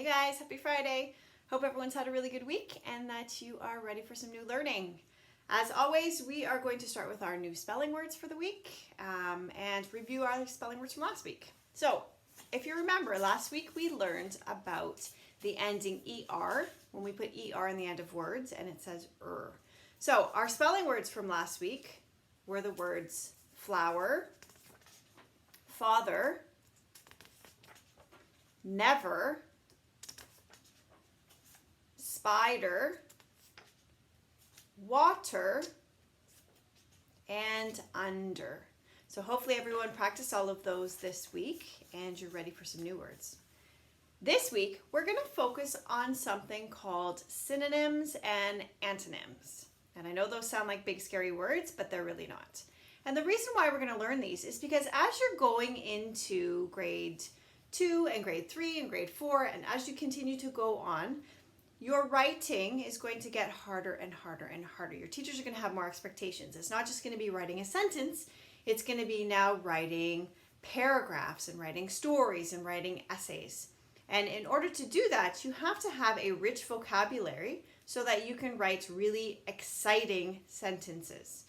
Hey guys, happy Friday. Hope everyone's had a really good week and that you are ready for some new learning. As always, we are going to start with our new spelling words for the week and review our spelling words from last week. So, if you remember, last week we learned about the ending ER when we put ER in the end of words and it says er. So, our spelling words from last week were the words flower, father, never, spider, water, and under. So hopefully everyone practiced all of those this week and you're ready for some new words. This week, we're going to focus on something called synonyms and antonyms. And I know those sound like big scary words, but they're really not. And the reason why we're going to learn these is because as you're going into grade 2 and grade 3 and grade 4, and as you continue to go on, your writing is going to get harder and harder and harder. Your teachers are going to have more expectations. It's not just going to be writing a sentence, it's going to be now writing paragraphs and writing stories and writing essays. And in order to do that, you have to have a rich vocabulary so that you can write really exciting sentences.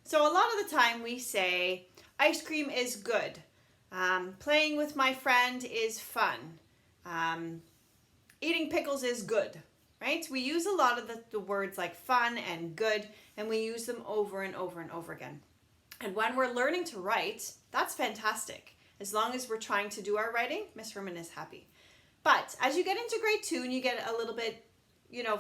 So a lot of the time we say, ice cream is good. Playing with my friend is fun. Eating pickles is good, right? We use a lot of the words like fun and good, and we use them over and over and over again. And when we're learning to write, that's fantastic. As long as we're trying to do our writing, Miss Herman is happy. But as you get into grade 2 and you get a little bit,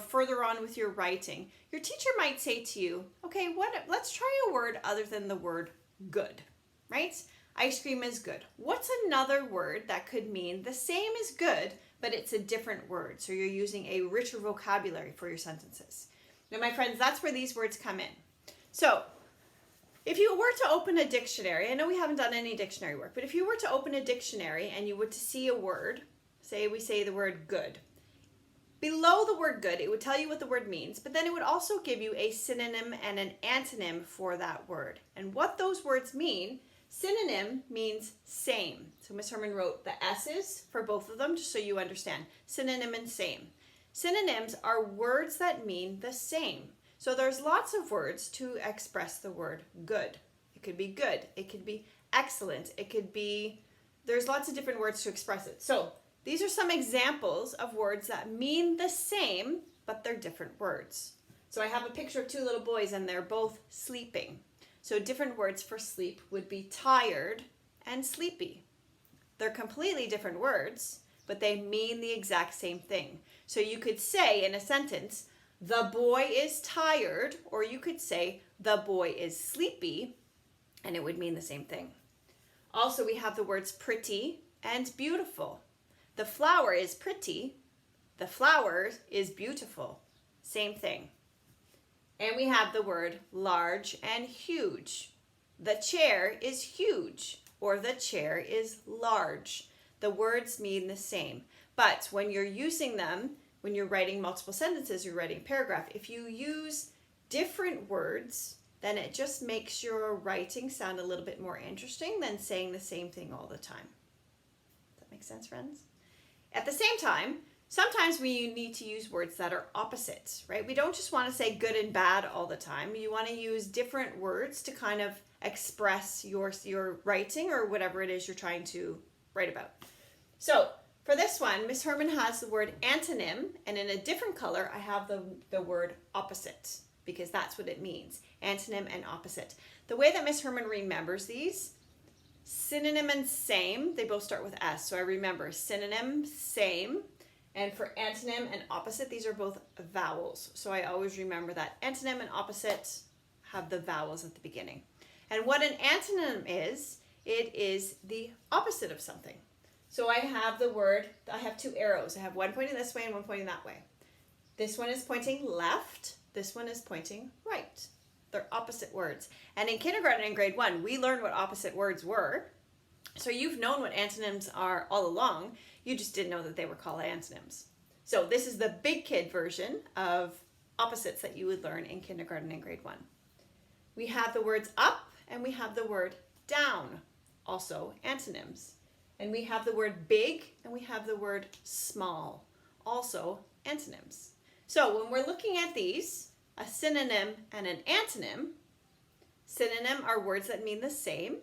further on with your writing, your teacher might say to you, okay, let's try a word other than the word good, right? Ice cream is good. What's another word that could mean the same as good, but it's a different word? So you're using a richer vocabulary for your sentences. Now, my friends, that's where these words come in. So if you were to open a dictionary, I know we haven't done any dictionary work, but if you were to open a dictionary and you were to see a word, say we say the word good. Below the word good, it would tell you what the word means, but then it would also give you a synonym and an antonym for that word. And what those words mean, synonym means same. So Miss Herman wrote the S's for both of them, just so you understand. Synonym and same. Synonyms are words that mean the same. So there's lots of words to express the word good. It could be good. It could be excellent. There's lots of different words to express it. So these are some examples of words that mean the same, but they're different words. So I have a picture of two little boys and they're both sleeping. So different words for sleep would be tired and sleepy. They're completely different words, but they mean the exact same thing. So you could say in a sentence, the boy is tired, or you could say the boy is sleepy, and it would mean the same thing. Also, we have the words pretty and beautiful. The flower is pretty, the flower is beautiful. Same thing. And we have the word large and huge. The chair is huge, or the chair is large. The words mean the same. But when you're using them, when you're writing multiple sentences, you're writing a paragraph, if you use different words, then it just makes your writing sound a little bit more interesting than saying the same thing all the time. Does that make sense, friends? At the same time, sometimes we need to use words that are opposites, right? We don't just want to say good and bad all the time. You want to use different words to kind of express your writing or whatever it is you're trying to write about. So for this one, Miss Herman has the word antonym, and in a different color, I have the word opposite, because that's what it means, antonym and opposite. The way that Miss Herman remembers these, synonym and same, they both start with S. So I remember synonym, same, and for antonym and opposite, these are both vowels. So I always remember that antonym and opposite have the vowels at the beginning. And what an antonym is, it is the opposite of something. So I have two arrows. I have one pointing this way and one pointing that way. This one is pointing left. This one is pointing right. They're opposite words. And in kindergarten and grade 1, we learned what opposite words were. So you've known what antonyms are all along. You just didn't know that they were called antonyms. So this is the big kid version of opposites that you would learn in kindergarten and grade 1. We have the words up and we have the word down, also antonyms. And we have the word big and we have the word small, also antonyms. So when we're looking at these, a synonym and an antonym, synonym are words that mean the same.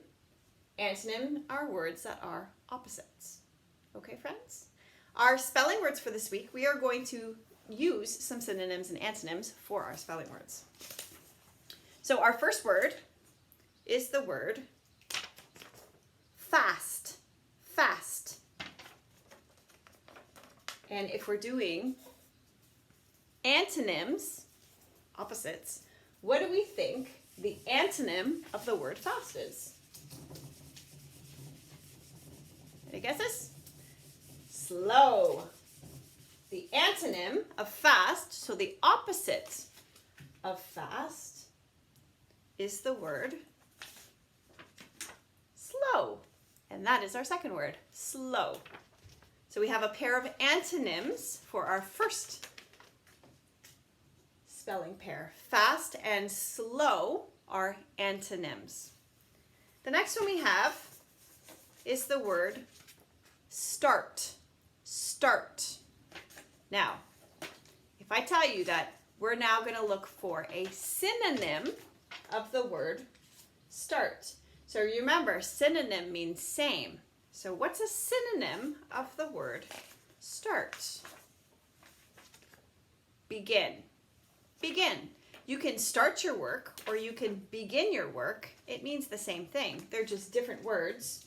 Antonym are words that are opposites. Okay, friends? Our spelling words for this week, we are going to use some synonyms and antonyms for our spelling words. So our first word is the word fast. Fast. And if we're doing antonyms, opposites, what do we think the antonym of the word fast is? Any guesses? Slow. The antonym of fast, so the opposite of fast, is the word slow. And that is our second word, slow. So we have a pair of antonyms for our first spelling pair. Fast and slow are antonyms. The next one we have is the word start. Start. Now, if I tell you that we're now going to look for a synonym of the word start. So remember, synonym means same. So what's a synonym of the word start? Begin. Begin. You can start your work or you can begin your work. It means the same thing. They're just different words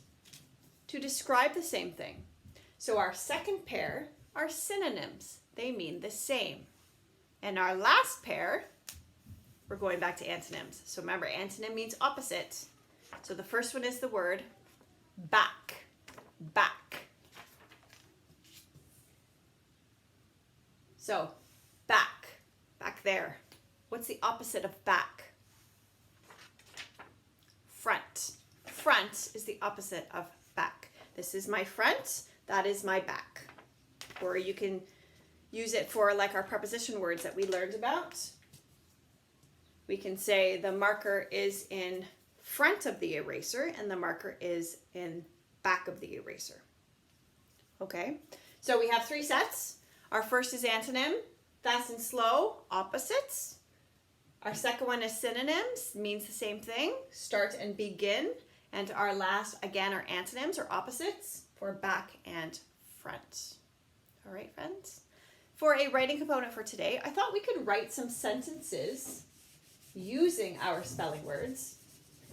to describe the same thing. So our second pair are synonyms. They mean the same. And our last pair, we're going back to antonyms. So remember, antonym means opposite. So the first one is the word back. Back. So back. Back there. What's the opposite of back? Front. Front is the opposite of back. This is my front. That is my back. Or you can use it for like our preposition words that we learned about. We can say the marker is in front of the eraser and the marker is in back of the eraser. Okay, so we have three sets. Our first is antonym, fast and slow, opposites. Our second one is synonyms, means the same thing, start and begin. And our last, again, are antonyms or opposites for back and front. All right, friends? For a writing component for today, I thought we could write some sentences using our spelling words,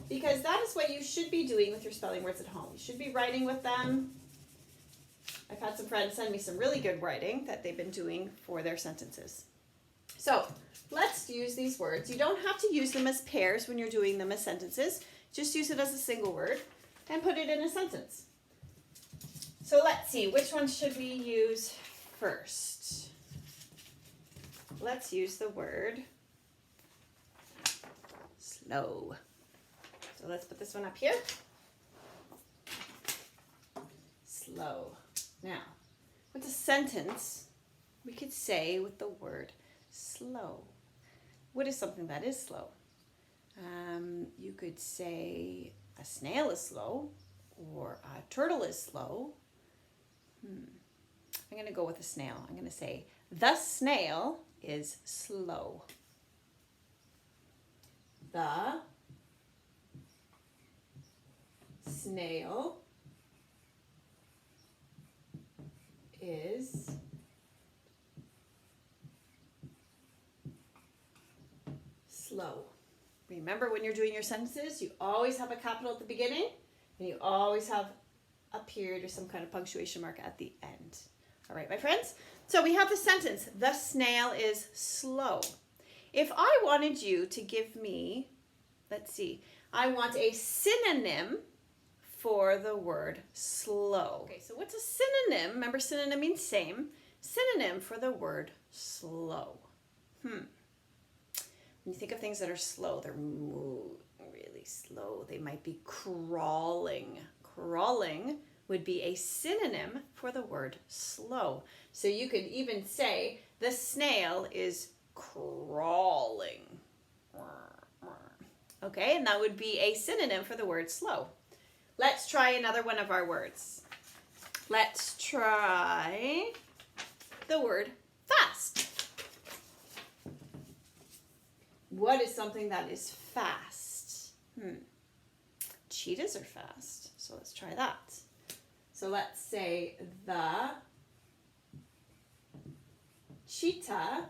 because that is what you should be doing with your spelling words at home. You should be writing with them. I've had some friends send me some really good writing that they've been doing for their sentences. So let's use these words. You don't have to use them as pairs when you're doing them as sentences. Just use it as a single word and put it in a sentence. So let's see, which one should we use first? Let's use the word slow. So let's put this one up here. Slow. Now, what's a sentence we could say with the word slow? What is something that is slow? You could say a snail is slow or a turtle is slow. I'm going to go with a snail. I'm going to say the snail is slow. The snail is slow. Remember, when you're doing your sentences, you always have a capital at the beginning and you always have a period or some kind of punctuation mark at the end. All right, my friends? So we have the sentence, the snail is slow. If I wanted you to give me, let's see, I want a synonym for the word slow. Okay, so what's a synonym? Remember, synonym means same. Synonym for the word slow. When you think of things that are slow, they're really slow. They might be crawling. Crawling would be a synonym for the word slow. So you could even say, the snail is crawling. Okay, and that would be a synonym for the word slow. Let's try another one of our words. Let's try the word fast. What is something that is fast? Cheetahs are fast, so let's try that. So let's say the cheetah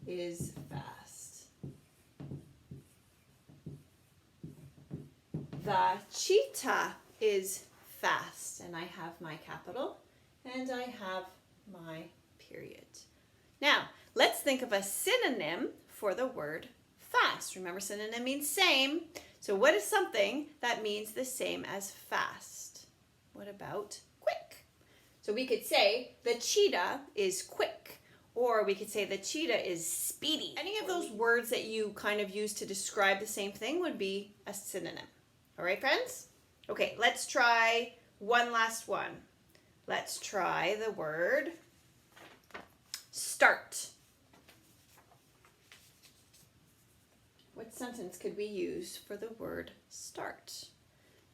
is fast. The cheetah is fast. And I have my capital and I have my period. Now, let's think of a synonym for the word fast. Remember, synonym means same. So what is something that means the same as fast? What about quick? So we could say the cheetah is quick, or we could say the cheetah is speedy. Any of those words that you kind of use to describe the same thing would be a synonym. All right, friends? Okay, let's try one last one. Let's try the word start. What sentence could we use for the word start?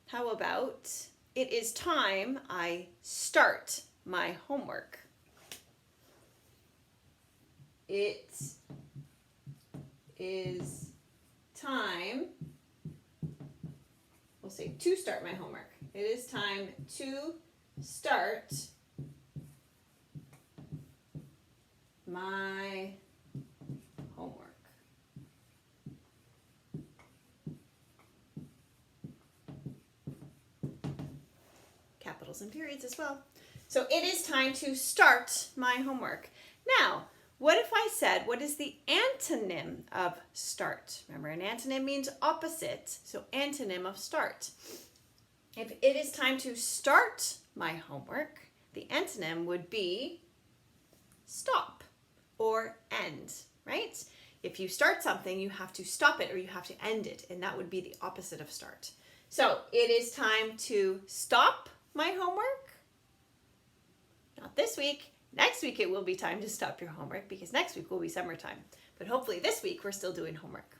How about, it is time I start my homework. It is time, we'll say to start my homework. It is time to start my homework. Capitals and periods as well. So it is time to start my homework. Now, what if I said, what is the antonym of start? Remember, an antonym means opposite, so antonym of start. If it is time to start my homework, the antonym would be stop or end, right? If you start something, you have to stop it or you have to end it, and that would be the opposite of start. So it is time to stop my homework. Not this week. Next week it will be time to stop your homework because next week will be summertime. But hopefully this week we're still doing homework.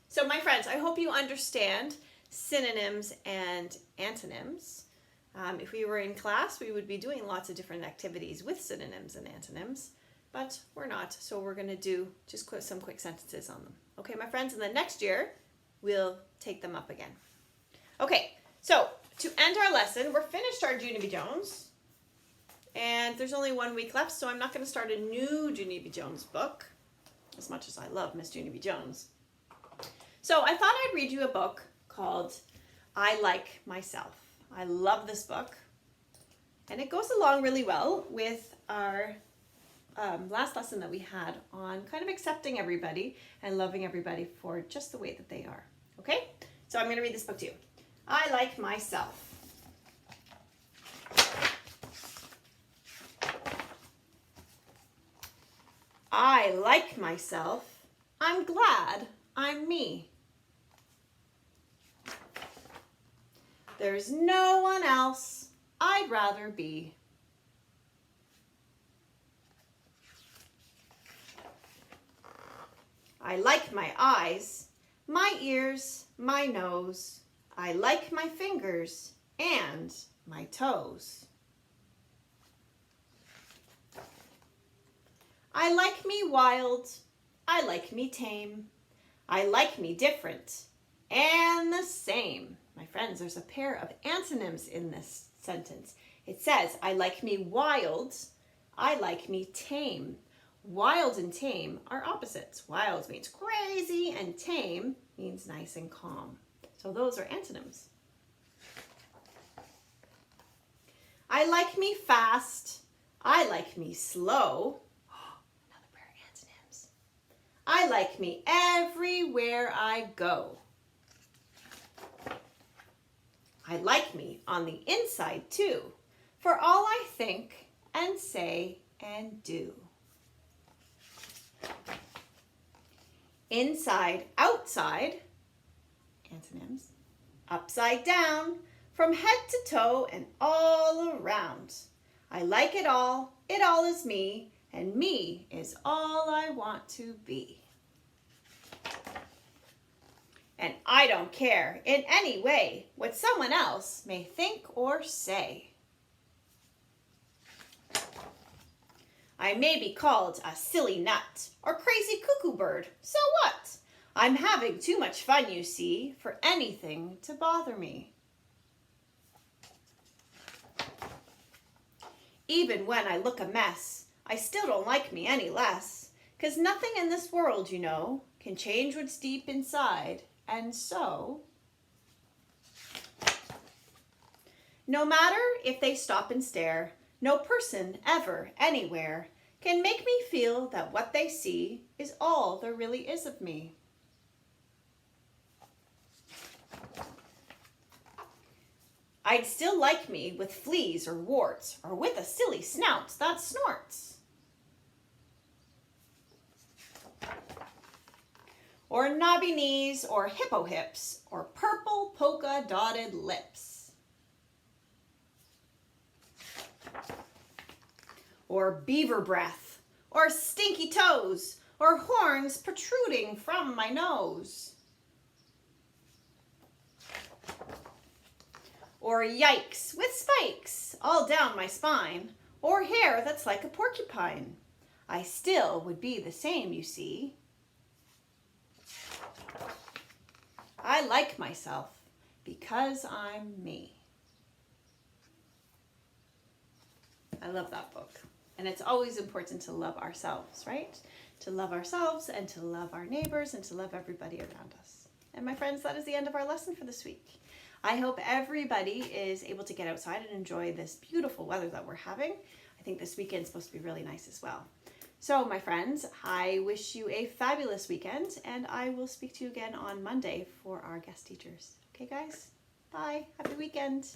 So my friends, I hope you understand synonyms and antonyms. If we were in class, we would be doing lots of different activities with synonyms and antonyms, but we're not. So we're going to do just some quick sentences on them. Okay, my friends, and then next year we'll take them up again. Okay, so to end our lesson, we're finished our Junie B. Jones. And there's only 1 week left, so I'm not going to start a new Junie B. Jones book, as much as I love Miss Junie B. Jones. So I thought I'd read you a book called I Like Myself. I love this book, and it goes along really well with our last lesson that we had on kind of accepting everybody and loving everybody for just the way that they are. Okay? So I'm going to read this book to you. I Like Myself. I like myself. I'm glad I'm me. There's no one else I'd rather be. I like my eyes, my ears, my nose. I like my fingers and my toes. I like me wild, I like me tame, I like me different and the same. My friends, there's a pair of antonyms in this sentence. It says, I like me wild, I like me tame. Wild and tame are opposites. Wild means crazy and tame means nice and calm. So those are antonyms. I like me fast, I like me slow. I like me everywhere I go. I like me on the inside too, for all I think and say and do. Inside, outside, antonyms, upside down, from head to toe and all around. I like it all is me, and me is all I want to be. And I don't care in any way what someone else may think or say. I may be called a silly nut or crazy cuckoo bird, so what? I'm having too much fun, you see, for anything to bother me. Even when I look a mess, I still don't like me any less, 'cause nothing in this world, you know, can change what's deep inside, and so... No matter if they stop and stare, no person ever, anywhere, can make me feel that what they see is all there really is of me. I'd still like me with fleas or warts, or with a silly snout that snorts. Or knobby knees, or hippo hips, or purple polka-dotted lips. Or beaver breath, or stinky toes, or horns protruding from my nose. Or yikes with spikes all down my spine, or hair that's like a porcupine. I still would be the same, you see. I like myself because I'm me. I love that book. And it's always important to love ourselves, right? To love ourselves and to love our neighbors and to love everybody around us. And my friends, that is the end of our lesson for this week. I hope everybody is able to get outside and enjoy this beautiful weather that we're having. I think this weekend's supposed to be really nice as well. So my friends, I wish you a fabulous weekend, and I will speak to you again on Monday for our guest teachers. Okay guys? Bye. Happy weekend.